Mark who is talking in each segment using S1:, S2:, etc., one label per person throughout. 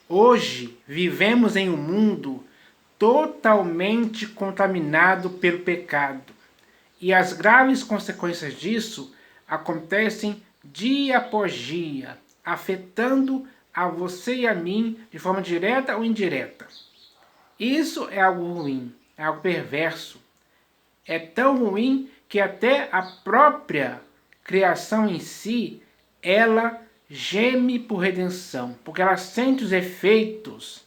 S1: Hoje vivemos em um mundo totalmente contaminado pelo pecado. E as graves consequências disso acontecem dia após dia, afetando a você e a mim de forma direta ou indireta. Isso é algo ruim, é algo perverso. É tão ruim que até a própria criação em si, ela geme por redenção, porque ela sente os efeitos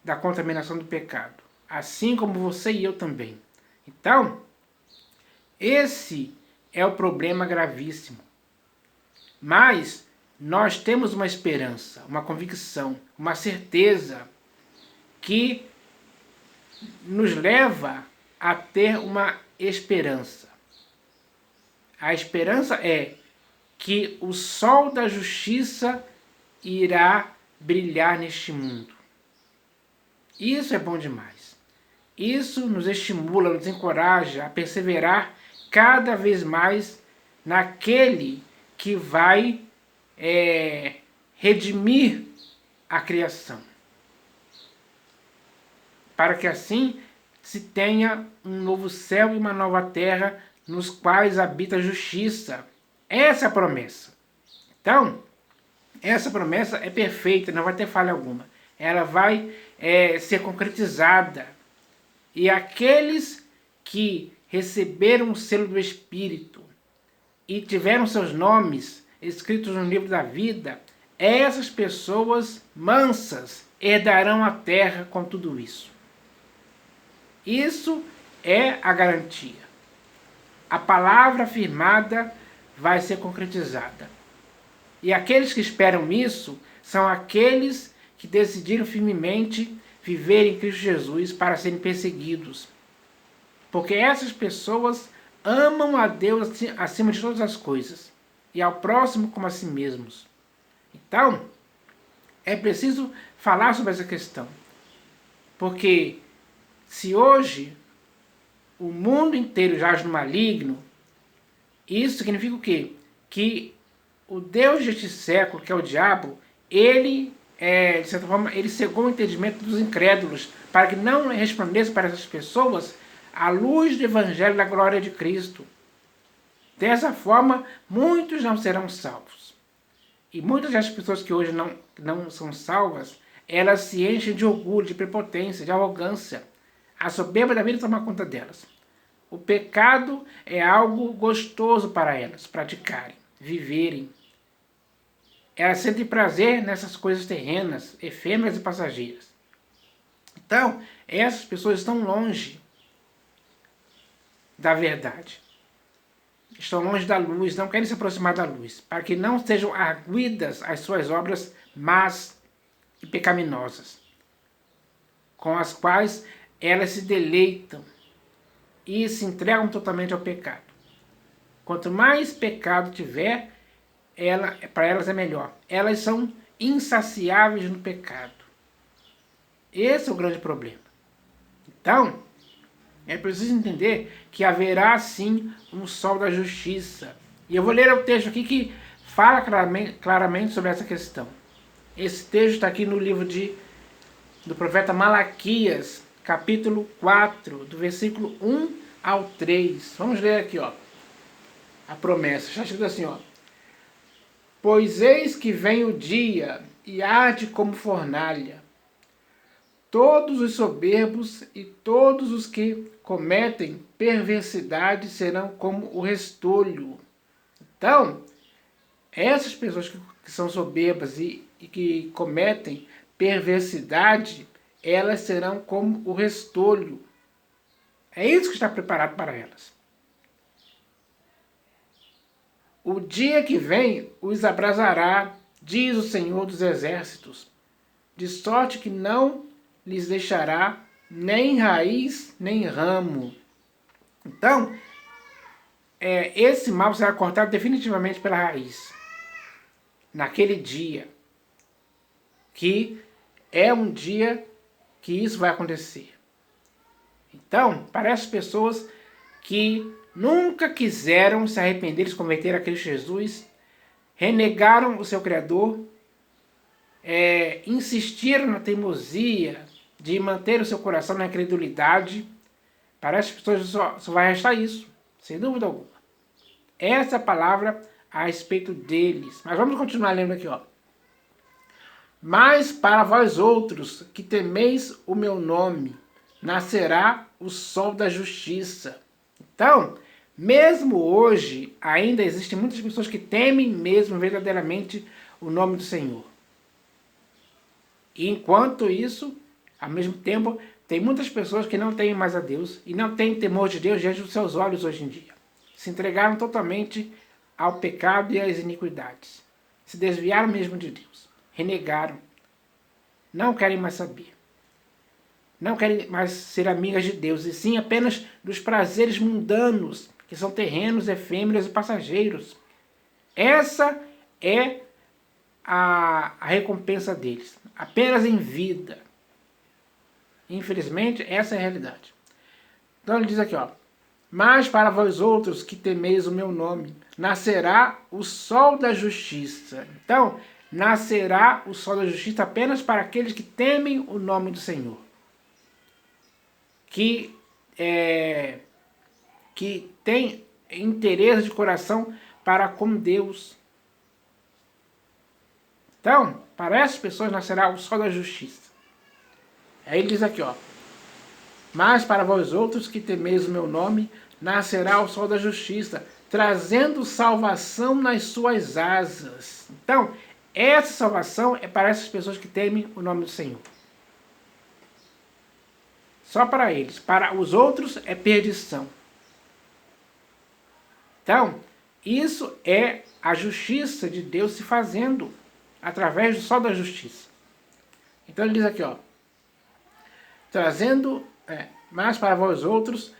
S1: da contaminação do pecado, assim como você e eu também. Então, esse é o problema gravíssimo. Mas nós temos uma esperança, uma convicção, uma certeza que nos leva a ter uma esperança. A esperança é que o sol da justiça irá brilhar neste mundo. Isso é bom demais. Isso nos estimula, nos encoraja a perseverar cada vez mais naquele que vai redimir a criação. Para que assim se tenha um novo céu e uma nova terra nos quais habita a justiça. Essa é a promessa. Então, essa promessa é perfeita, não vai ter falha alguma. Ela vai ser concretizada. E aqueles que receberam o selo do Espírito e tiveram seus nomes escritos no livro da vida, essas pessoas mansas herdarão a terra com tudo isso. Isso é a garantia. A palavra afirmada vai ser concretizada. E aqueles que esperam isso são aqueles que decidiram firmemente viver em Cristo Jesus para serem perseguidos. Porque essas pessoas amam a Deus acima de todas as coisas e ao próximo como a si mesmos. Então, é preciso falar sobre essa questão. Porque se hoje o mundo inteiro jaz no maligno, isso significa o quê? Que o Deus deste século, que é o diabo, ele, de certa forma, ele cegou o entendimento dos incrédulos para que não resplandecem para essas pessoas a luz do evangelho da glória de Cristo. Dessa forma, muitos não serão salvos. E muitas das pessoas que hoje não são salvas, elas se enchem de orgulho, de prepotência, de arrogância. A soberba da vida toma conta delas. O pecado é algo gostoso para elas praticarem, viverem. Elas sentem prazer nessas coisas terrenas, efêmeras e passageiras. Então, essas pessoas estão longe da verdade. Estão longe da luz, não querem se aproximar da luz, para que não sejam arguidas as suas obras más e pecaminosas, com as quais elas se deleitam e se entregam totalmente ao pecado. Quanto mais pecado tiver, para elas é melhor. Elas são insaciáveis no pecado. Esse é o grande problema. Então, é preciso entender que haverá sim um sol da justiça. E eu vou ler o texto aqui que fala claramente sobre essa questão. Esse texto está aqui no livro do profeta Malaquias, capítulo 4, do versículo 1 ao 3. Vamos ler aqui, ó. A promessa. Está escrito assim, ó. Pois eis que vem o dia e arde como fornalha. Todos os soberbos e todos os que cometem perversidade serão como o restolho. Então, essas pessoas que são soberbas e que cometem perversidade, elas serão como o restolho. É isso que está preparado para elas. O dia que vem os abrasará, diz o Senhor dos Exércitos, de sorte que não lhes deixará nem raiz, nem ramo. Então, esse mal será cortado definitivamente pela raiz. Naquele dia, que é um dia que isso vai acontecer. Então, para essas pessoas que nunca quiseram se arrepender, se converter a Cristo Jesus, renegaram o seu Criador, insistiram na teimosia de manter o seu coração na incredulidade, para essas pessoas só vai restar isso, sem dúvida alguma. Essa é a palavra a respeito deles. Mas vamos continuar lendo aqui, ó. Mas para vós outros que temeis o meu nome, nascerá o sol da justiça. Então, mesmo hoje, ainda existem muitas pessoas que temem mesmo verdadeiramente o nome do Senhor. E enquanto isso, ao mesmo tempo, tem muitas pessoas que não temem mais a Deus e não têm temor de Deus diante dos seus olhos hoje em dia. Se entregaram totalmente ao pecado e às iniquidades. Se desviaram mesmo de Deus. Renegaram. Não querem mais saber. Não querem mais ser amigas de Deus, e sim apenas dos prazeres mundanos, que são terrenos, efêmeros e passageiros. Essa é a recompensa deles. Apenas em vida. Infelizmente, essa é a realidade. Então ele diz aqui, ó. Mas para vós outros que temeis o meu nome, nascerá o sol da justiça. Então, nascerá o sol da justiça apenas para aqueles que temem o nome do Senhor. Que tem interesse de coração para com Deus. Então, para essas pessoas nascerá o sol da justiça. Aí ele diz aqui, ó. Mas para vós outros que temeis o meu nome, nascerá o sol da justiça, trazendo salvação nas suas asas. Então, essa salvação é para essas pessoas que temem o nome do Senhor. Só para eles. Para os outros é perdição. Então, isso é a justiça de Deus se fazendo através do sol da justiça. Então ele diz aqui, ó. Mas para vós outros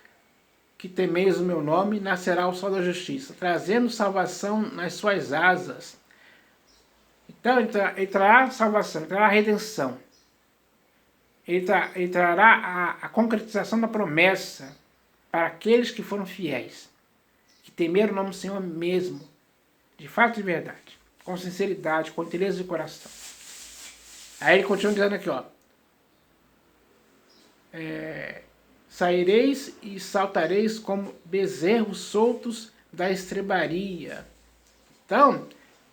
S1: que temeis o meu nome, nascerá o sol da justiça, trazendo salvação nas suas asas. Então ele trará salvação, ele trará redenção. Ele trará a concretização da promessa para aqueles que foram fiéis, que temeram o nome do Senhor mesmo, de fato e de verdade, com sinceridade, com inteireza de coração. Aí ele continua dizendo aqui, ó. Saireis e saltareis como bezerros soltos da estrebaria. Então,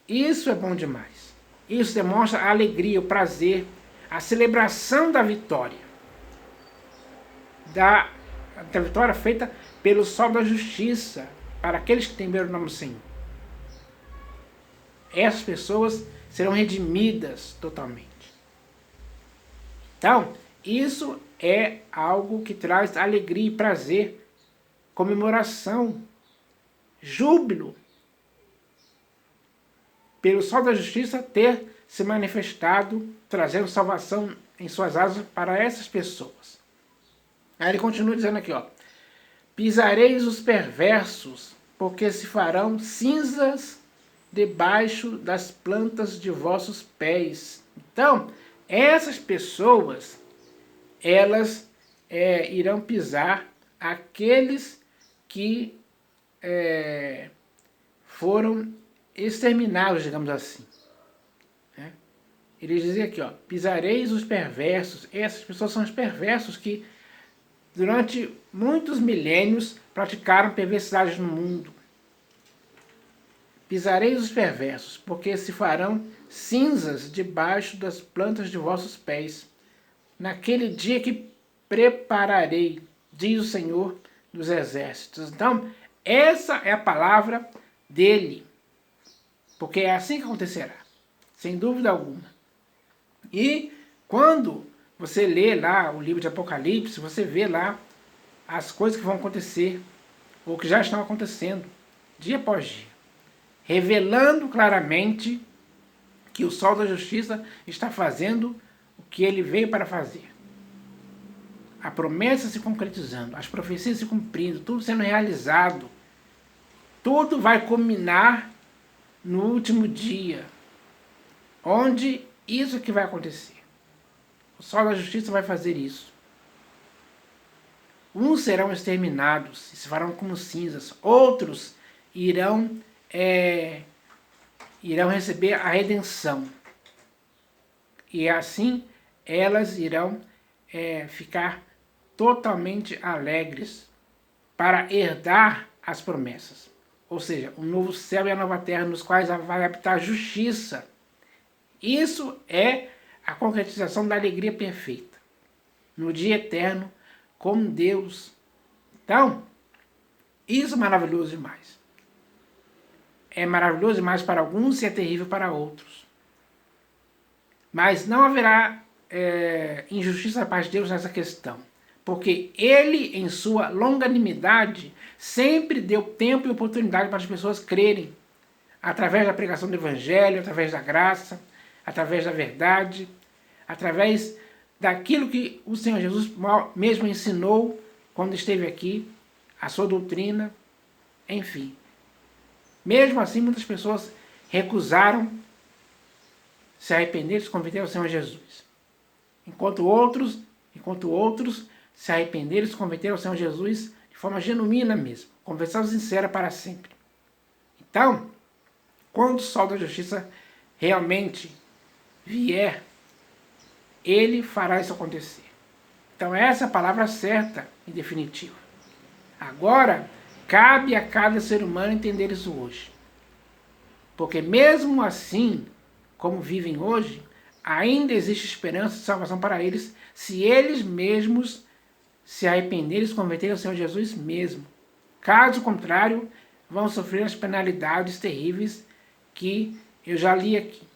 S1: isso é bom demais. Isso demonstra a alegria, o prazer, a celebração da vitória. Da vitória feita pelo sol da justiça, para aqueles que temeram o nome do Senhor. Essas pessoas serão redimidas totalmente. Então, isso é algo que traz alegria e prazer, comemoração, júbilo, pelo sol da justiça ter se manifestado, trazendo salvação em suas asas para essas pessoas. Aí ele continua dizendo aqui, ó. Pisareis os perversos, porque se farão cinzas debaixo das plantas de vossos pés. Então, essas pessoas, elas irão pisar aqueles que foram exterminados, digamos assim. Ele dizia aqui, ó, pisareis os perversos. Essas pessoas são os perversos que durante muitos milênios praticaram perversidades no mundo. Pisareis os perversos, porque se farão cinzas debaixo das plantas de vossos pés. Naquele dia que prepararei, diz o Senhor dos Exércitos. Então, essa é a palavra dele. Porque é assim que acontecerá, sem dúvida alguma. E quando você lê lá o livro de Apocalipse, você vê lá as coisas que vão acontecer, ou que já estão acontecendo, dia após dia, revelando claramente que o sol da justiça está fazendo o que ele veio para fazer. A promessa se concretizando, as profecias se cumprindo, tudo sendo realizado. Tudo vai culminar no último dia, onde isso que vai acontecer. O sol da justiça vai fazer isso. Uns serão exterminados e se farão como cinzas. Outros irão receber a redenção. E assim elas irão ficar totalmente alegres para herdar as promessas. Ou seja, um novo céu e a nova terra nos quais vai habitar justiça. Isso é a concretização da alegria perfeita. No dia eterno, com Deus. Então, isso é maravilhoso demais. É maravilhoso demais para alguns e é terrível para outros. Mas não haverá injustiça da parte de Deus nessa questão. Porque Ele, em sua longanimidade, sempre deu tempo e oportunidade para as pessoas crerem. Através da pregação do Evangelho, através da graça, através da verdade, através daquilo que o Senhor Jesus mesmo ensinou quando esteve aqui, a sua doutrina, enfim. Mesmo assim, muitas pessoas recusaram se arrepender e se converter ao Senhor Jesus. Enquanto outros se arrependeram e se converteram ao Senhor Jesus de forma genuína mesmo, conversão sincera para sempre. Então, quando o sol da justiça realmente vier, ele fará isso acontecer. Então essa é a palavra certa e definitiva. Agora, cabe a cada ser humano entender isso hoje. Porque mesmo assim, como vivem hoje, ainda existe esperança de salvação para eles, se eles mesmos se arrependerem e se converterem ao Senhor Jesus mesmo. Caso contrário, vão sofrer as penalidades terríveis que eu já li aqui.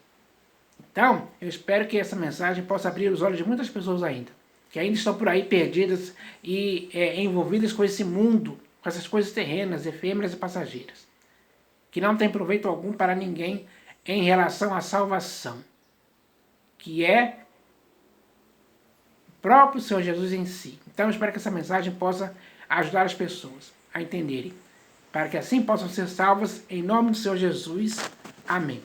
S1: Então, eu espero que essa mensagem possa abrir os olhos de muitas pessoas ainda, que ainda estão por aí perdidas e envolvidas com esse mundo, com essas coisas terrenas, efêmeras e passageiras, que não tem proveito algum para ninguém em relação à salvação, que é o próprio Senhor Jesus em si. Então, eu espero que essa mensagem possa ajudar as pessoas a entenderem, para que assim possam ser salvas em nome do Senhor Jesus. Amém.